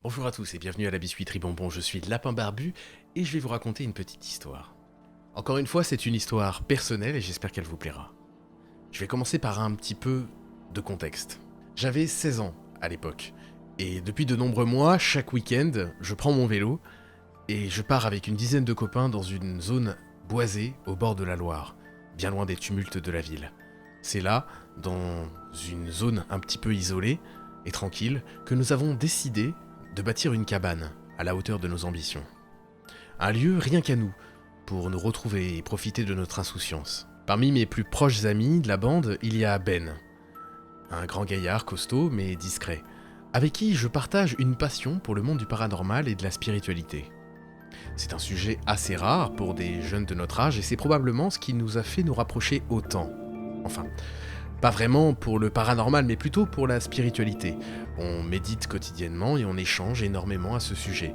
Bonjour à tous et bienvenue à la Biscuiterie Bonbon, je suis Lapin Barbu et je vais vous raconter une petite histoire. Encore une fois, c'est une histoire personnelle et j'espère qu'elle vous plaira. Je vais commencer par un petit peu de contexte. J'avais 16 ans à l'époque et depuis de nombreux mois, chaque week-end, je prends mon vélo et je pars avec une dizaine de copains dans une zone boisée au bord de la Loire, bien loin des tumultes de la ville. C'est là, dans une zone un petit peu isolée et tranquille, que nous avons décidé de bâtir une cabane à la hauteur de nos ambitions. Un lieu rien qu'à nous, pour nous retrouver et profiter de notre insouciance. Parmi mes plus proches amis de la bande, il y a Ben, un grand gaillard costaud mais discret, avec qui je partage une passion pour le monde du paranormal et de la spiritualité. C'est un sujet assez rare pour des jeunes de notre âge et c'est probablement ce qui nous a fait nous rapprocher autant. Enfin, pas vraiment pour le paranormal, mais plutôt pour la spiritualité. On médite quotidiennement et on échange énormément à ce sujet.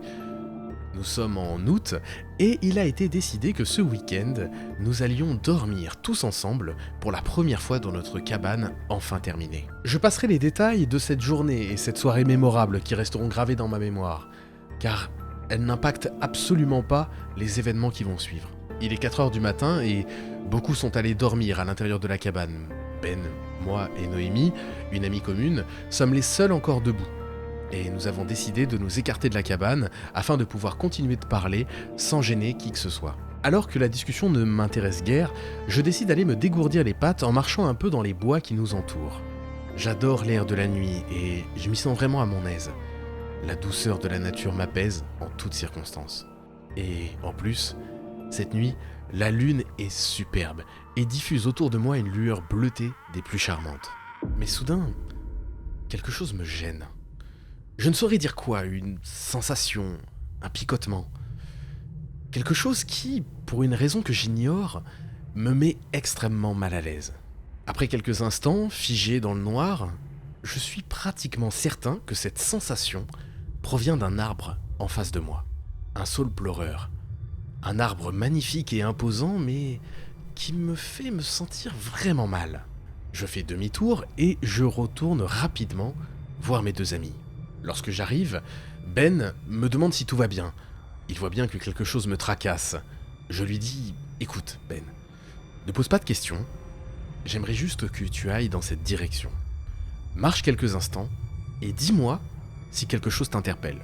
Nous sommes en août et il a été décidé que ce week-end, nous allions dormir tous ensemble pour la première fois dans notre cabane enfin terminée. Je passerai les détails de cette journée et cette soirée mémorable qui resteront gravés dans ma mémoire, car elles n'impactent absolument pas les événements qui vont suivre. Il est 4h du matin et beaucoup sont allés dormir à l'intérieur de la cabane. Ben, moi et Noémie, une amie commune, sommes les seuls encore debout. Et nous avons décidé de nous écarter de la cabane afin de pouvoir continuer de parler sans gêner qui que ce soit. Alors que la discussion ne m'intéresse guère, je décide d'aller me dégourdir les pattes en marchant un peu dans les bois qui nous entourent. J'adore l'air de la nuit et je m'y sens vraiment à mon aise. La douceur de la nature m'apaise en toutes circonstances. Et en plus, cette nuit, la lune est superbe et diffuse autour de moi une lueur bleutée des plus charmantes. Mais soudain, quelque chose me gêne. Je ne saurais dire quoi, une sensation, un picotement. Quelque chose qui, pour une raison que j'ignore, me met extrêmement mal à l'aise. Après quelques instants, figé dans le noir, je suis pratiquement certain que cette sensation provient d'un arbre en face de moi. Un saule pleureur. Un arbre magnifique et imposant, mais qui me fait me sentir vraiment mal. Je fais demi-tour et je retourne rapidement voir mes deux amis. Lorsque j'arrive, Ben me demande si tout va bien. Il voit bien que quelque chose me tracasse. Je lui dis « Écoute, Ben, ne pose pas de questions. J'aimerais juste que tu ailles dans cette direction. Marche quelques instants et dis-moi si quelque chose t'interpelle. »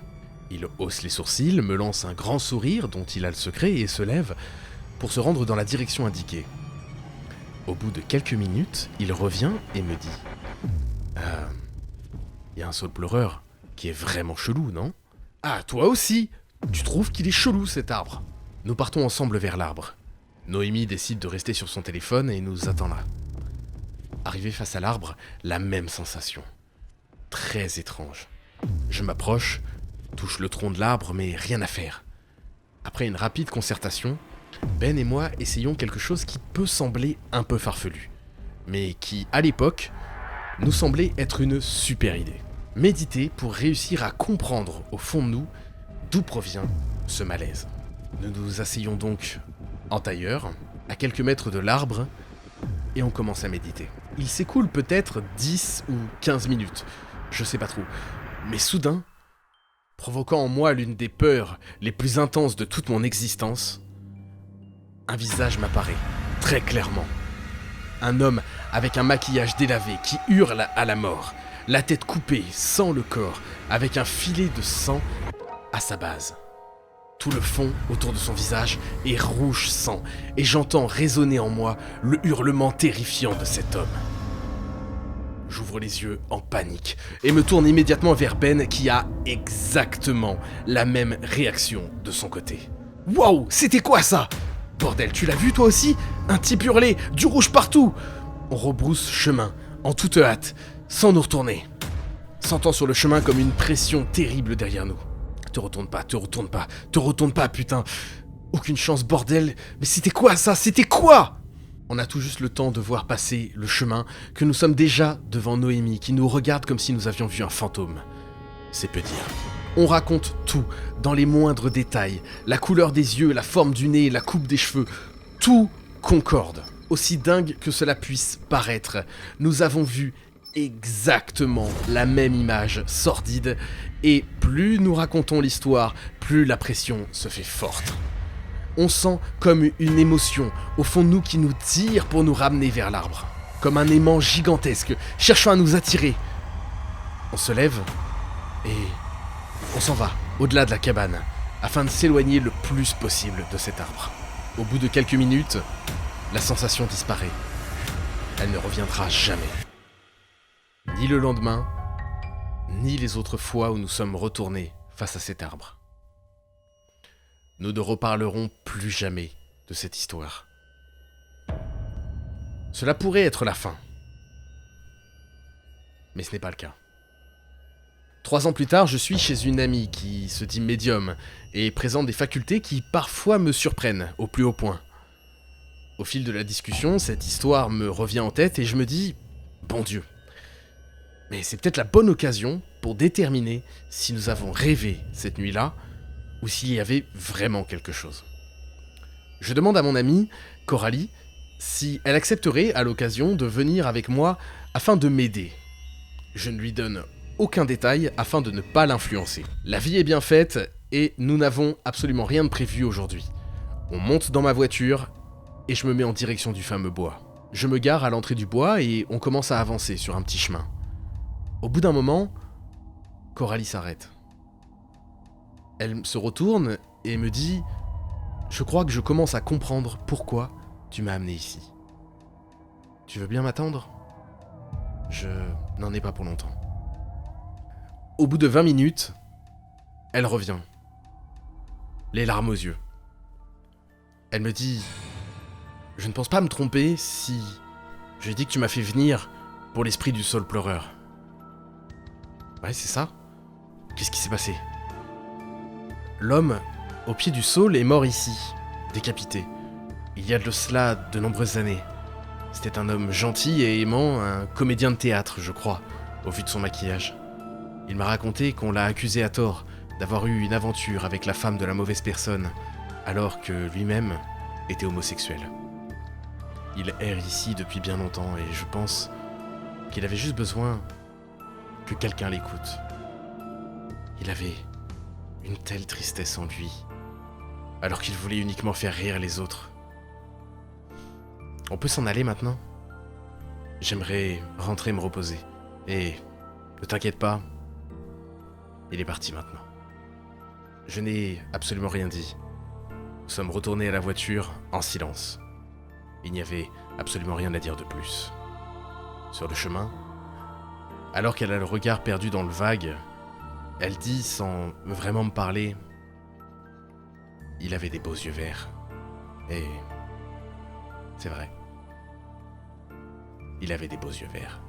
Il hausse les sourcils, me lance un grand sourire dont il a le secret et se lève pour se rendre dans la direction indiquée. Au bout de quelques minutes, il revient et me dit « y a un saule pleureur qui est vraiment chelou, non ? Ah, toi aussi ! Tu trouves qu'il est chelou cet arbre ?» Nous partons ensemble vers l'arbre. Noémie décide de rester sur son téléphone et nous attend là. Arrivé face à l'arbre, la même sensation. Très étrange. Je m'approche, touche le tronc de l'arbre, mais rien à faire. Après une rapide concertation, Ben et moi essayons quelque chose qui peut sembler un peu farfelu, mais qui, à l'époque, nous semblait être une super idée. Méditer pour réussir à comprendre au fond de nous d'où provient ce malaise. Nous nous asseyons donc en tailleur, à quelques mètres de l'arbre, et on commence à méditer. Il s'écoule peut-être 10 ou 15 minutes, je sais pas trop, mais soudain, provoquant en moi l'une des peurs les plus intenses de toute mon existence, un visage m'apparaît, très clairement. Un homme avec un maquillage délavé qui hurle à la mort, la tête coupée, sans le corps, avec un filet de sang à sa base. Tout le fond autour de son visage est rouge sang, et j'entends résonner en moi le hurlement terrifiant de cet homme. J'ouvre les yeux en panique et me tourne immédiatement vers Ben qui a exactement la même réaction de son côté. « Waouh, c'était quoi ça ? Bordel, tu l'as vu toi aussi ? Un type hurlé, du rouge partout !» On rebrousse chemin, en toute hâte, sans nous retourner, sentant sur le chemin comme une pression terrible derrière nous. « Te retourne pas, te retourne pas, te retourne pas, putain ! Aucune chance, bordel ! Mais c'était quoi ça ? C'était quoi ?» On a tout juste le temps de voir passer le chemin que nous sommes déjà devant Noémie qui nous regarde comme si nous avions vu un fantôme. C'est peu dire. On raconte tout, dans les moindres détails. La couleur des yeux, la forme du nez, la coupe des cheveux. Tout concorde. Aussi dingue que cela puisse paraître, nous avons vu exactement la même image sordide Et plus nous racontons l'histoire, plus la pression se fait forte. On sent comme une émotion au fond de nous qui nous tire pour nous ramener vers l'arbre. Comme un aimant gigantesque, cherchant à nous attirer. On se lève et on s'en va, au-delà de la cabane, afin de s'éloigner le plus possible de cet arbre. Au bout de quelques minutes, la sensation disparaît. Elle ne reviendra jamais. Ni le lendemain, ni les autres fois où nous sommes retournés face à cet arbre. Nous ne reparlerons plus jamais de cette histoire. Cela pourrait être la fin. Mais ce n'est pas le cas. 3 ans plus tard, je suis chez une amie qui se dit médium et présente des facultés qui parfois me surprennent au plus haut point. Au fil de la discussion, cette histoire me revient en tête et je me dis « Bon Dieu !» Mais c'est peut-être la bonne occasion pour déterminer si nous avons rêvé cette nuit-là ou s'il y avait vraiment quelque chose. Je demande à mon amie, Coralie, si elle accepterait à l'occasion de venir avec moi afin de m'aider. Je ne lui donne aucun détail afin de ne pas l'influencer. La vie est bien faite et nous n'avons absolument rien de prévu aujourd'hui. On monte dans ma voiture et je me mets en direction du fameux bois. Je me gare à l'entrée du bois et on commence à avancer sur un petit chemin. Au bout d'un moment, Coralie s'arrête. Elle se retourne et me dit « Je crois que je commence à comprendre pourquoi tu m'as amené ici. Tu veux bien m'attendre ? Je n'en ai pas pour longtemps. » Au bout de 20 minutes, elle revient, les larmes aux yeux. Elle me dit « Je ne pense pas me tromper si je dis que tu m'as fait venir pour l'esprit du saule pleureur. » Ouais, c'est ça. Qu'est-ce qui s'est passé ? L'homme au pied du saule est mort ici, décapité. Il y a de cela de nombreuses années. C'était un homme gentil et aimant, un comédien de théâtre, je crois, au vu de son maquillage. Il m'a raconté qu'on l'a accusé à tort d'avoir eu une aventure avec la femme de la mauvaise personne, alors que lui-même était homosexuel. Il erre ici depuis bien longtemps et je pense qu'il avait juste besoin que quelqu'un l'écoute. Il avait une telle tristesse en lui, alors qu'il voulait uniquement faire rire les autres. On peut s'en aller maintenant ? J'aimerais rentrer me reposer. Et ne t'inquiète pas, il est parti maintenant. Je n'ai absolument rien dit. Nous sommes retournés à la voiture en silence. Il n'y avait absolument rien à dire de plus. Sur le chemin, alors qu'elle a le regard perdu dans le vague, elle dit sans vraiment me parler « Il avait des beaux yeux verts. » Et c'est vrai. Il avait des beaux yeux verts.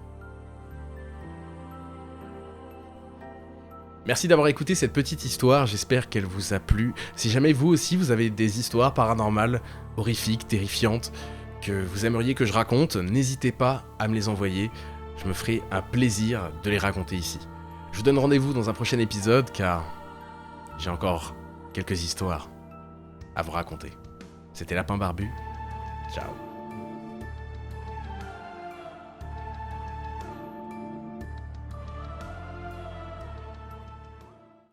Merci d'avoir écouté cette petite histoire, j'espère qu'elle vous a plu. Si jamais vous aussi vous avez des histoires paranormales, horrifiques, terrifiantes, que vous aimeriez que je raconte, n'hésitez pas à me les envoyer. Je me ferai un plaisir de les raconter ici. Je vous donne rendez-vous dans un prochain épisode car j'ai encore quelques histoires à vous raconter. C'était Lapin Barbu. Ciao.